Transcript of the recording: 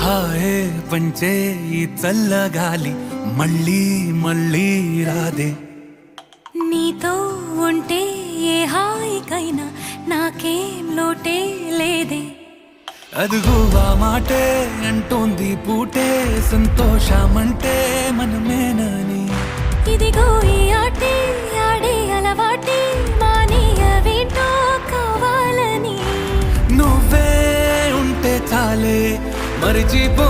హాయే పంచే ఈ చల్లగాలి మళ్ళీ మళ్ళీ రాదే. నీతో ఉంటే ఏ హాయికైనా నాకేం లోటే లేదే. అదుగు ఆ మాటే అంటోంది పూటే సంతోషమంటే మనమేనని. ఇదిగో ఈ ఆటే ఆడే అలవాటే మానేయవేంటో కావాలని. నువ్వే ఉంటే చాలే మరిచిపో